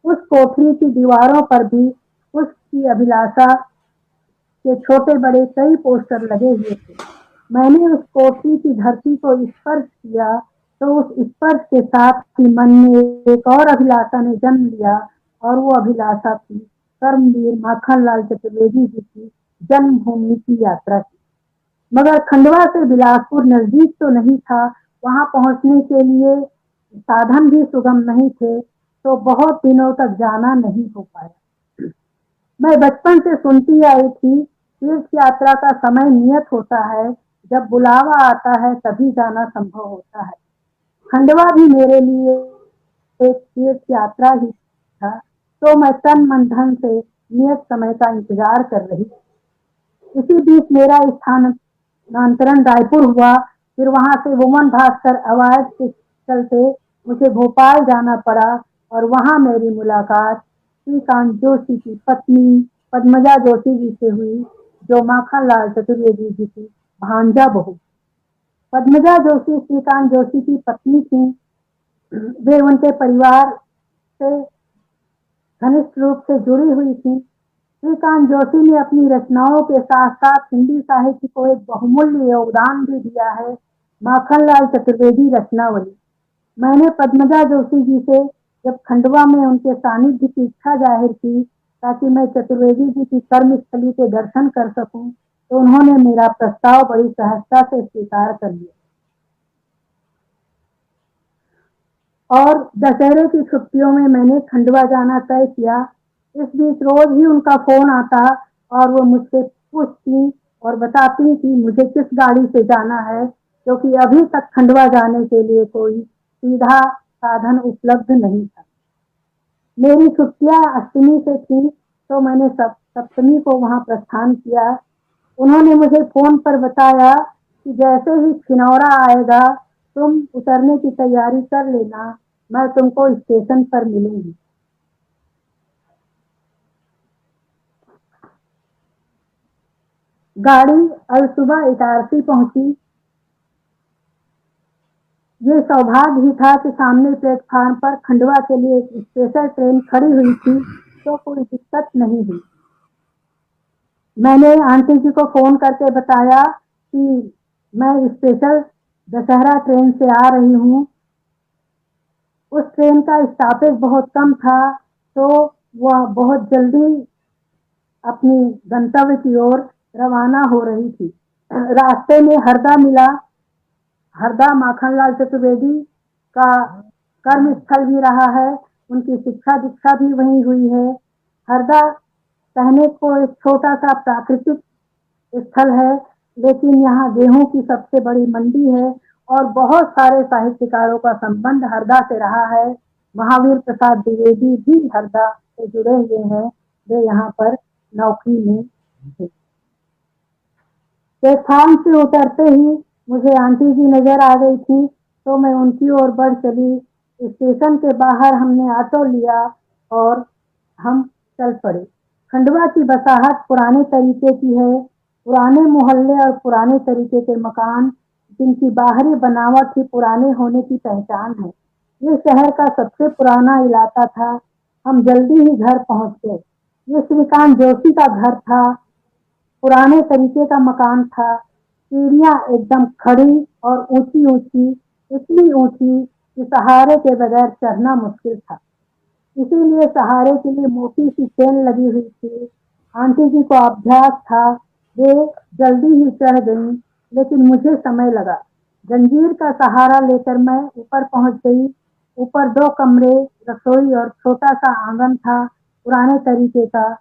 उस कोठरी की दीवारों पर भी उसकी अभिलाषा के छोटे बड़े कई पोस्टर लगे हुए थे। मैंने उस कोठरी की धरती को स्पर्श किया तो उस स्पर्श के साथ ही मन में एक और अभिलाषा ने जन्म लिया, और वो अभिलाषा थी कर्मवीर माखनलाल चतुर्वेदी जी की जन्मभूमि की यात्रा की। मगर खंडवा से बिलासपुर नजदीक तो नहीं था, वहां पहुंचने के लिए साधन भी सुगम नहीं थे, तो बहुत दिनों तक जाना नहीं हो पाया। मैं बचपन से सुनती आई थी, तीर्थ यात्रा का समय नियत होता है, जब बुलावा आता है तभी जाना संभव होता है। खंडवा भी मेरे लिए एक तीर्थ यात्रा ही था, तो मैं तन मन धन से नियत समय का इंतजार कर रही। इसी बीच मेरा स्थानांतरण रायपुर हुआ। फिर वहां से वुमन भास्कर अवार्ड के चलते मुझे भोपाल जाना पड़ा, और वहां मेरी मुलाकात श्रीकांत जोशी की पत्नी पद्मजा जोशी जी से हुई, जो माखनलाल चतुर्वेदी जी की भांजा बहू। पद्मजा जोशी श्रीकांत जोशी की पत्नी थी। वे उनके परिवार से घनिष्ठ रूप से जुड़ी हुई थी। श्रीकांत जोशी ने अपनी रचनाओं के साथ साथ हिंदी साहित्य को एक बहुमूल्य योगदान भी दिया है। माखनलाल चतुर्वेदी रचनावली। मैंने पद्मजा जोशी जी से जब खंडवा में उनके सानिध्य की इच्छा जाहिर की ताकि मैं चतुर्वेदी जी की कर्मस्थली के दर्शन कर सकूं, तो उन्होंने मेरा प्रस्ताव बड़ी सहजता से स्वीकार कर लिया और दशहरे की छुट्टियों में मैंने खंडवा जाना तय किया। इस बीच रोज ही उनका फोन आता और वो मुझसे पूछती और बताती कि मुझे किस गाड़ी से जाना है, क्योंकि अभी तक खंडवा जाने के लिए कोई सीधा साधन उपलब्ध नहीं था। मेरी छुट्टियां अष्टमी से थी, तो मैंने सप्तमी को वहां प्रस्थान किया। उन्होंने मुझे फोन पर बताया कि जैसे ही खिनौरा आएगा तुम उतरने की तैयारी कर लेना, मैं तुमको स्टेशन पर मिलूंगी। गाड़ी अल सुबह इटारसी पहुंची। ये सौभाग्य ही था कि सामने प्लेटफार्म पर खंडवा के लिए एक स्पेशल ट्रेन खड़ी हुई थी, तो कोई दिक्कत नहीं हुई। मैंने आंटी जी को फोन करके बताया कि मैं स्पेशल दशहरा ट्रेन से आ रही हूँ। उस ट्रेन का स्टॉपेज बहुत कम था, तो वह बहुत जल्दी अपनी गंतव्य की ओर रवाना हो रही थी। रास्ते में हरदा मिला। हरदा माखनलाल चतुर्वेदी का कर्म स्थल भी रहा है, उनकी शिक्षा दीक्षा भी वहीं हुई है। हरदा कहने को एक छोटा सा प्राकृतिक स्थल है, लेकिन यहाँ गेहूं की सबसे बड़ी मंडी है और बहुत सारे साहित्यकारों का संबंध हरदा से रहा है। महावीर प्रसाद द्विवेदी भी हरदा से जुड़े हुए हैं, वे यहाँ पर नौकरी में थे। प्लेटफार्म से उतरते ही मुझे आंटी जी नजर आ गई थी, तो मैं उनकी ओर बढ़ चली। स्टेशन के बाहर हमने ऑटो लिया और हम चल पड़े। खंडवा की बसाहट पुराने तरीके की है। पुराने मोहल्ले और पुराने तरीके के मकान, जिनकी बाहरी बनावट ही पुराने होने की पहचान है। ये शहर का सबसे पुराना इलाका था। हम जल्दी ही घर पहुंच गए। ये श्रीकांत जोशी का घर था। पुराने तरीके का मकान था। सीढ़ियां एकदम खड़ी और ऊंची ऊंची, इतनी ऊंची कि सहारे के बगैर चढ़ना मुश्किल था। इसीलिए सहारे के लिए मोटी सी चेन लगी हुई थी। आंटी जी को अभ्यास था, वे जल्दी ही चढ़ गईं, लेकिन मुझे समय लगा। जंजीर का सहारा लेकर मैं ऊपर पहुंच गई। ऊपर 2 कमरे, रसोई और छोटा सा आंगन था, पुराने तरीके का।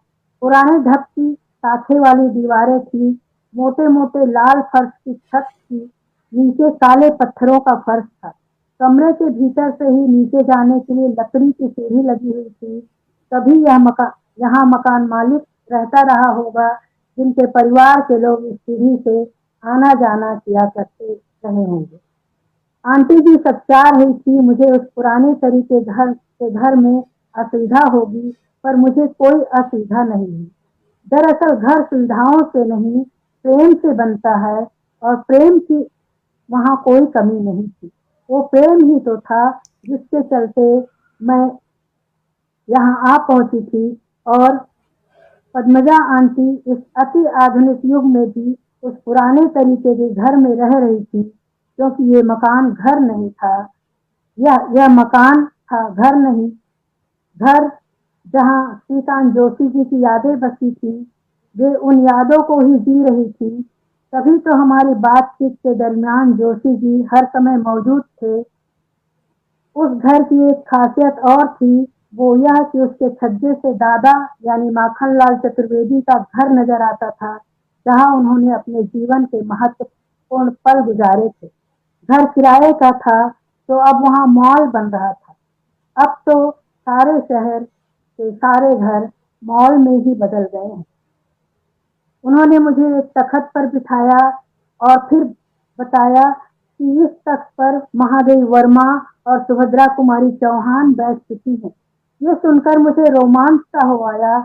पुराने ढक की साथे वाली दीवारें थी। मोटे मोटे लाल फर्श की छत थी, नीचे काले पत्थरों का फर्श था। कमरे के भीतर से ही नीचे जाने के लिए लकड़ी की सीढ़ी लगी हुई थी। तभी यहाँ मकान मालिक रहता रहा होगा, जिनके परिवार के लोग इस सीढ़ी से आना जाना किया करते रहे होंगे। आंटी जी सच्चा रही थी, मुझे उस पुराने तरीके घर में असुविधा होगी, पर मुझे कोई असुविधा नहीं हुई। दरअसल घर सुविधाओं से नहीं, प्रेम से बनता है, और प्रेम की वहाँ कोई कमी नहीं थी। वो प्रेम ही तो था जिसके चलते मैं यहाँ आ पहुंची थी। और पद्मजा आंटी इस अति आधुनिक युग में भी उस पुराने तरीके के घर में रह रही थी, क्योंकि ये मकान घर नहीं था। यह मकान था, घर नहीं। घर जहाँ श्रीकांत जोशी जी की यादें बसी थी, वे उन यादों को ही जी रही थी। तभी तो हमारी बातचीत के दरमियान जोशी जी हर समय मौजूद थे। उस घर की एक खासियत और थी, वो यह कि उसके छज्जे से दादा यानी माखनलाल चतुर्वेदी का घर नजर आता था, जहाँ उन्होंने अपने जीवन के महत्वपूर्ण पल गुजारे थे। घर किराए का था, तो अब वहाँ मॉल बन रहा था। अब तो सारे शहर के सारे घर मॉल में ही बदल गए हैं। उन्होंने मुझे एक तख्त पर बिठाया और फिर बताया कि इस तख्त पर महादेव वर्मा और सुभद्रा कुमारी चौहान बैठ चुकी हैं। ये सुनकर मुझे रोमांच सा हो आया।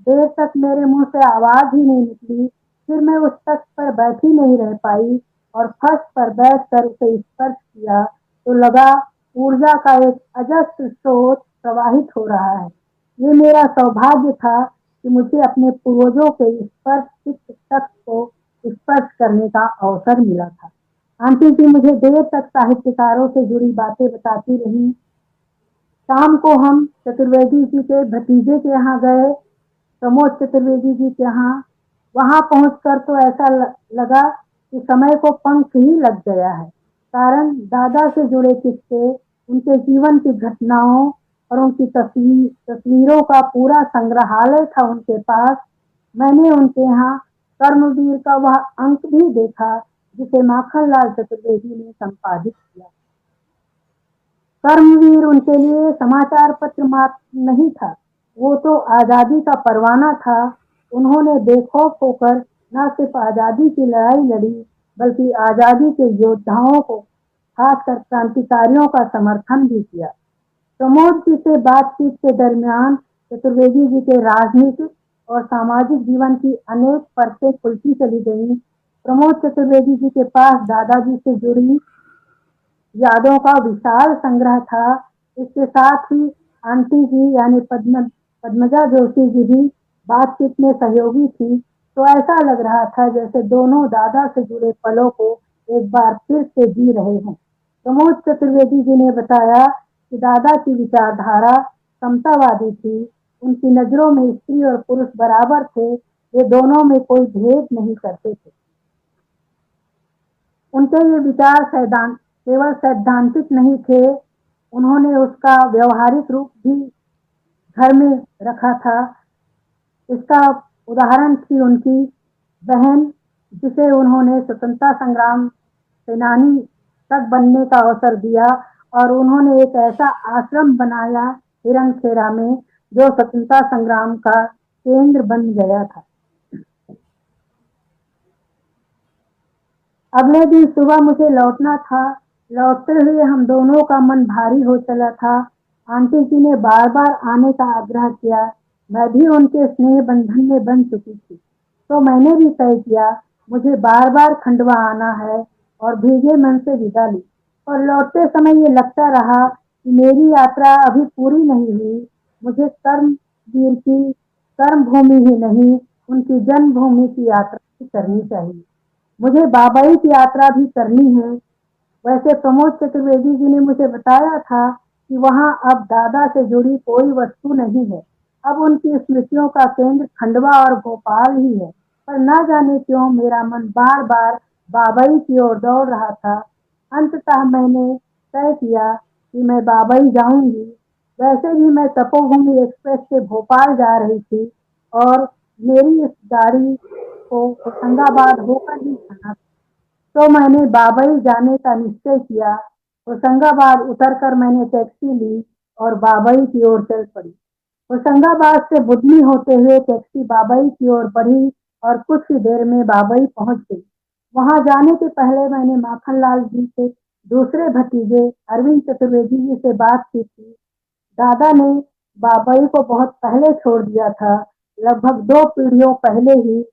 देर तक मेरे मुंह से आवाज ही नहीं निकली। फिर मैं उस तख्त पर बैठी नहीं रह पाई। और फर्श पर बैठकर उसे स्पर्श किया तो लगा ऊर्जा का एक अजस्र स्रोत प्रवाहित हो रहा है। ये मेरा सौभाग्य था कि मुझे अपने पूर्वजों के स्पर्श तत्व को स्पर्श करने का अवसर मिला था। आंटी जी मुझे देर तक साहित्यकारों से जुड़ी बातें बताती रही। शाम को हम चतुर्वेदी जी के भतीजे के यहाँ गए, प्रमोद चतुर्वेदी जी के यहाँ। वहां पहुंचकर तो ऐसा लगा कि समय को पंख ही लग गया है। कारण दादा से जुड़े किस्से, उनके जीवन की घटनाओं और उनकी तस्वीरों का पूरा संग्रहालय था उनके पास। मैंने उनके यहाँ कर्मवीर का वह अंक भी देखा जिसे माखनलाल चतुर्वेदी ने संपादित किया। कर्मवीर उनके लिए समाचार पत्र मात्र नहीं था, वो तो आजादी का परवाना था। उन्होंने बेखौफ होकर न सिर्फ आजादी की लड़ाई लड़ी बल्कि आजादी के योद्धाओं को, खासकर क्रांतिकारियों का समर्थन भी किया। प्रमोद जी से बातचीत के दरमियान चतुर्वेदी जी के राजनीतिक और सामाजिक जीवन की अनेक परतें खुलती चली गईं। प्रमोद चतुर्वेदी जी के पास दादाजी से जुड़ी यादों का विशाल संग्रह था। इसके साथ ही आंटी जी यानी पद्मजा जोशी जी भी बातचीत में सहयोगी थी। तो ऐसा लग रहा था जैसे दोनों दादा से जुड़े पलों को एक बार फिर से जी रहे हों। प्रमोद चतुर्वेदी जी ने बताया कि दादा की विचारधारा समतावादी थी। उनकी नजरों में स्त्री और पुरुष बराबर थे, वे दोनों में कोई भेद नहीं करते थे। उनके ये विचार केवल सैद्धांतिक नहीं थे, उन्होंने उसका व्यवहारिक रूप भी घर में रखा था। इसका उदाहरण थी उनकी बहन, जिसे उन्होंने स्वतंत्रता संग्राम सेनानी तक बनने का अवसर दिया और उन्होंने एक ऐसा आश्रम बनाया हिरणखेरा में जो स्वतंत्रता संग्राम का केंद्र बन गया था। अगले दिन सुबह मुझे लौटना था। लौटते हुए हम दोनों का मन भारी हो चला था। आंटी जी ने बार बार आने का आग्रह किया। मैं भी उनके स्नेह बंधन में बन चुकी थी, तो मैंने भी तय किया मुझे बार बार खंडवा आना है और भीगे मन से विदा ली। और लौटते समय ये लगता रहा कि मेरी यात्रा अभी पूरी नहीं हुई। मुझे कर्मवीर की कर्म भूमि ही नहीं, उनकी जन्मभूमि की यात्रा भी करनी चाहिए। मुझे बाबई की यात्रा भी करनी है। वैसे प्रमोद चतुर्वेदी जी ने मुझे बताया था कि वहां अब दादा से जुड़ी कोई वस्तु नहीं है। अब उनकी स्मृतियों का केंद्र खंडवा और भोपाल ही है। पर न जाने क्यों मेरा मन बार बार बाबई की ओर दौड़ रहा था। अंततः मैंने तय किया कि मैं बाबई जाऊंगी। वैसे भी मैं तपोभूमि एक्सप्रेस से भोपाल जा रही थी और मेरी इस गाड़ी को होशंगाबाद होकर ही जाना था। तो मैंने बाबई जाने का निश्चय किया। होशंगाबाद उतरकर मैंने टैक्सी ली और बाबई की ओर चल पड़ी। होशंगाबाद से बुधनी होते हुए टैक्सी बाबई की ओर बढ़ी और कुछ ही देर में बाबई पहुंच गई। वहां जाने के पहले मैंने माखनलाल जी के दूसरे भतीजे अरविंद चतुर्वेदी जी से बात की थी। दादा ने बाबई को बहुत पहले छोड़ दिया था, लगभग 2 पीढ़ियों पहले ही।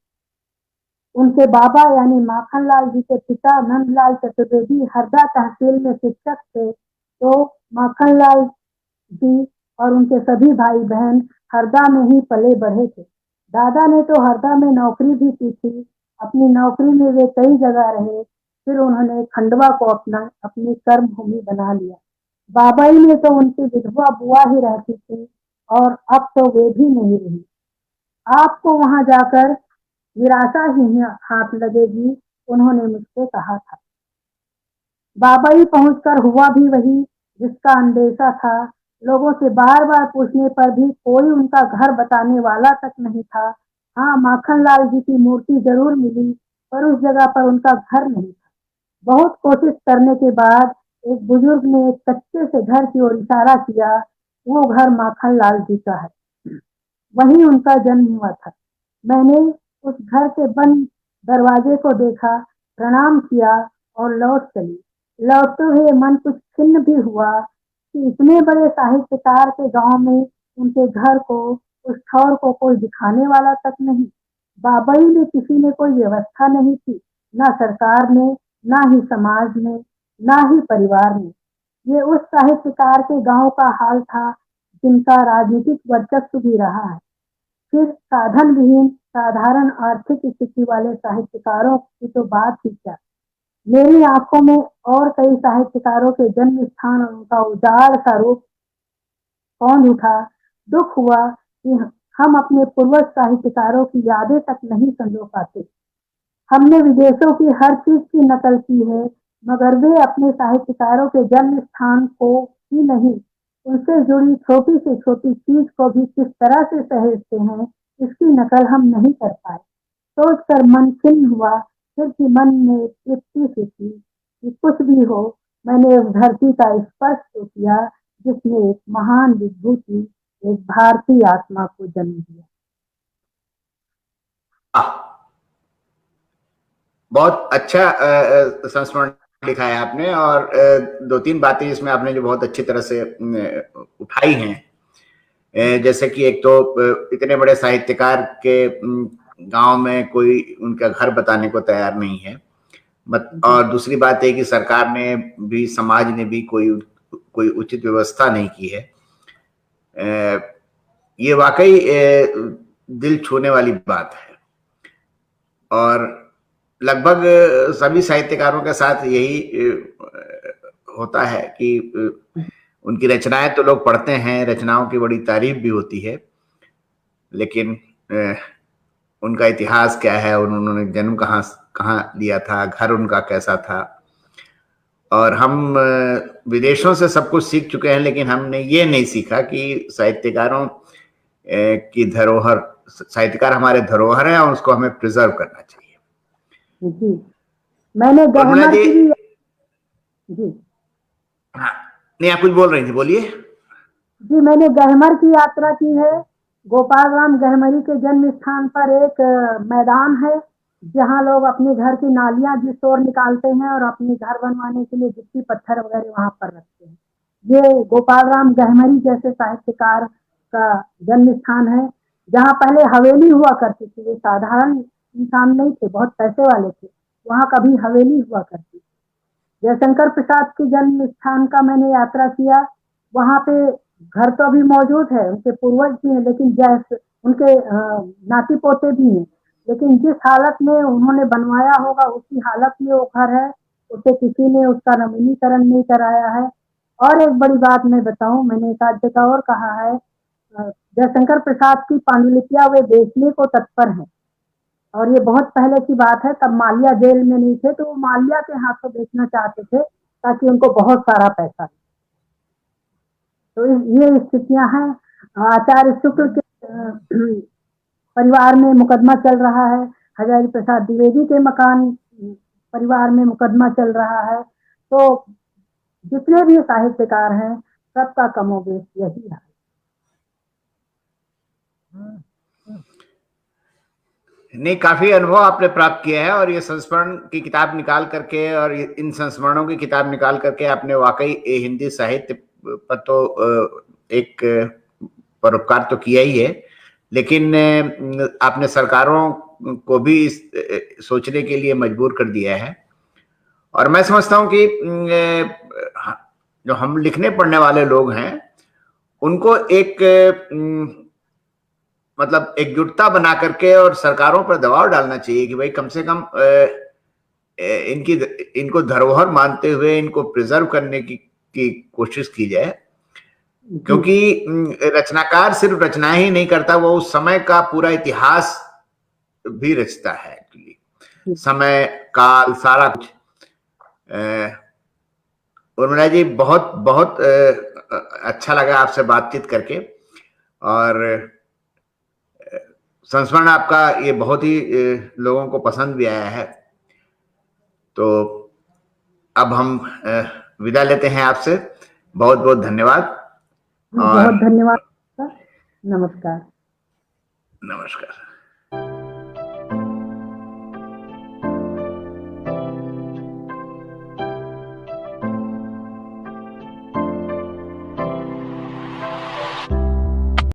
उनके बाबा यानी माखनलाल जी के पिता नंदलाल चतुर्वेदी हरदा तहसील में शिक्षक थे, तो माखनलाल जी और उनके सभी भाई बहन हरदा में ही पले बढ़े थे। दादा ने तो हरदा में नौकरी भी की थी। अपनी नौकरी में वे कई जगह रहे, फिर उन्होंने खंडवा को अपनी कर्म भूमि बना लिया। बाबई में तो उनकी विधवा बुआ ही रहती थी और अब तो वे भी नहीं रही। आपको वहां जाकर निराशा ही हाथ लगेगी, उन्होंने मुझसे कहा था। बाबई पहुंचकर हुआ भी वही जिसका अंदेशा था। लोगों से बार बार पूछने पर भी कोई उनका घर बताने वाला तक नहीं था। हाँ, माखनलाल जी की मूर्ति जरूर मिली, पर उस जगह पर उनका घर नहीं था। बहुत कोशिश करने के बाद एक बुजुर्ग ने एक कच्चे से घर की ओर इशारा किया। वो घर माखनलाल जी का है, वहीं उनका जन्म हुआ था। मैंने उस घर के बंद दरवाजे को देखा, प्रणाम किया और लौट चली। लौटते हुए मन कुछ खिन्न भी हुआ कि इतने बड़े साहित्यकार के गांव में उनके घर को, उस ठौर को कोई दिखाने वाला तक नहीं। बाबई में किसी ने कोई व्यवस्था नहीं थी, न सरकार ने ना ही समाज में, ना ही परिवार में। ये उस साहित्यकार के गांव का हाल था जिनका राजनीतिक वर्चस्व भी रहा है। फिर साधन विहीन साधारण आर्थिक स्थिति वाले साहित्यकारों की तो बात ही क्या। मेरी आंखों में और कई साहित्यकारों के जन्म स्थान और उनका उजाड़ सा रूप कौन उठा। दुख हुआ कि हम अपने पूर्वज साहित्यकारों की यादें तक नहीं संजो पाते। हमने विदेशों की हर चीज की नकल की है, मगर वे अपने साहित्यकारों के जन्म स्थान को ही नहीं, उनसे जुड़ी छोटी से छोटी चीज को भी किस तरह से सहेजते हैं, इसकी नकल हम नहीं कर पाए। सोच कर मन खिन्न हुआ, फिर कि मन में तृप्ति सी थी कि कुछ भी हो, मैंने उस धरती का स्पर्श तो किया जिसने एक महान विभूति, एक भारतीय आत्मा को जन्म दिया। बहुत अच्छा संस्मरण लिखा है आपने, और दो तीन बातें इसमें आपने जो बहुत अच्छी तरह से उठाई हैं, जैसे कि एक तो इतने बड़े साहित्यकार के गांव में कोई उनका घर बताने को तैयार नहीं है, और दूसरी बात है कि सरकार ने भी, समाज ने भी कोई उचित व्यवस्था नहीं की है। ये वाकई दिल छूने वाली बात है, और लगभग सभी साहित्यकारों के साथ यही होता है कि उनकी रचनाएं तो लोग पढ़ते हैं, रचनाओं की बड़ी तारीफ भी होती है, लेकिन उनका इतिहास क्या है, उन्होंने जन्म कहाँ लिया था, घर उनका कैसा था। और हम विदेशों से सब कुछ सीख चुके हैं, लेकिन हमने ये नहीं सीखा कि साहित्यकारों की धरोहर, साहित्यकार हमारे धरोहर है और उसको हमें प्रिजर्व करना चाहिए। जी, मैंने गहमर की भी। जी हाँ, नहीं, आप कुछ बोल रही थी, बोलिए। जी, मैंने गहमर की यात्रा की है। गोपाल राम गहमरी के जन्म स्थान पर एक मैदान है जहाँ लोग अपने घर की नालियां जिस ओर निकालते हैं और अपने घर बनवाने के लिए गिट्टी पत्थर वगैरह वहां पर रखते हैं। ये गोपाल राम गहमरी जैसे साहित्यकार का जन्म स्थान है, जहाँ पहले हवेली हुआ करती थी। वे साधारण इंसान नहीं थे, बहुत पैसे वाले थे। वहाँ कभी हवेली हुआ करती। जयशंकर प्रसाद के जन्म स्थान का मैंने यात्रा किया। वहाँ पे घर तो अभी मौजूद है, उनके पूर्वज भी हैं, लेकिन जैसे उनके नाती पोते भी हैं, लेकिन जिस हालत में उन्होंने बनवाया होगा उसी हालत में वो घर है। उसे किसी ने उसका नवीनीकरण नहीं कराया है। और एक बड़ी बात मैं बताऊं, मैंने एक आध जगह और कहा है, जयशंकर प्रसाद की पांडुलिपियां वे बेचने को तत्पर हैं। और ये बहुत पहले की बात है, तब माल्या जेल में नहीं थे, तो वो माल्या के हाथों बेचना चाहते थे ताकि उनको बहुत सारा पैसा। तो ये स्थितियां हैं। आचार्य शुक्ल के परिवार में मुकदमा चल रहा है, हजारी प्रसाद द्विवेदी के मकान परिवार में मुकदमा चल रहा है। तो जितने भी साहित्यकार हैं सबका कमोबेश यही है। नहीं, काफी अनुभव आपने प्राप्त किया है, और ये संस्मरण की किताब निकाल करके और इन संस्मरणों की किताब निकाल करके आपने वाकई हिंदी साहित्य पर तो एक परोपकार तो किया ही है, लेकिन आपने सरकारों को भी सोचने के लिए मजबूर कर दिया है। और मैं समझता हूं कि जो हम लिखने पढ़ने वाले लोग हैं उनको एक मतलब एकजुटता बना करके और सरकारों पर दबाव डालना चाहिए कि भाई कम से कम इनको धरोहर मानते हुए इनको प्रिजर्व करने की कोशिश की जाए, क्योंकि रचनाकार सिर्फ रचनाएं ही नहीं करता, वो उस समय का पूरा इतिहास भी रचता है। एक्चुअली समय, काल, सारा कुछ। उर्मिला जी, बहुत बहुत अच्छा लगा आपसे बातचीत करके, और संस्मरण आपका ये बहुत ही लोगों को पसंद भी आया है। तो अब हम विदा लेते हैं आपसे। बहुत बहुत धन्यवाद। बहुत धन्यवाद। नमस्कार। नमस्कार।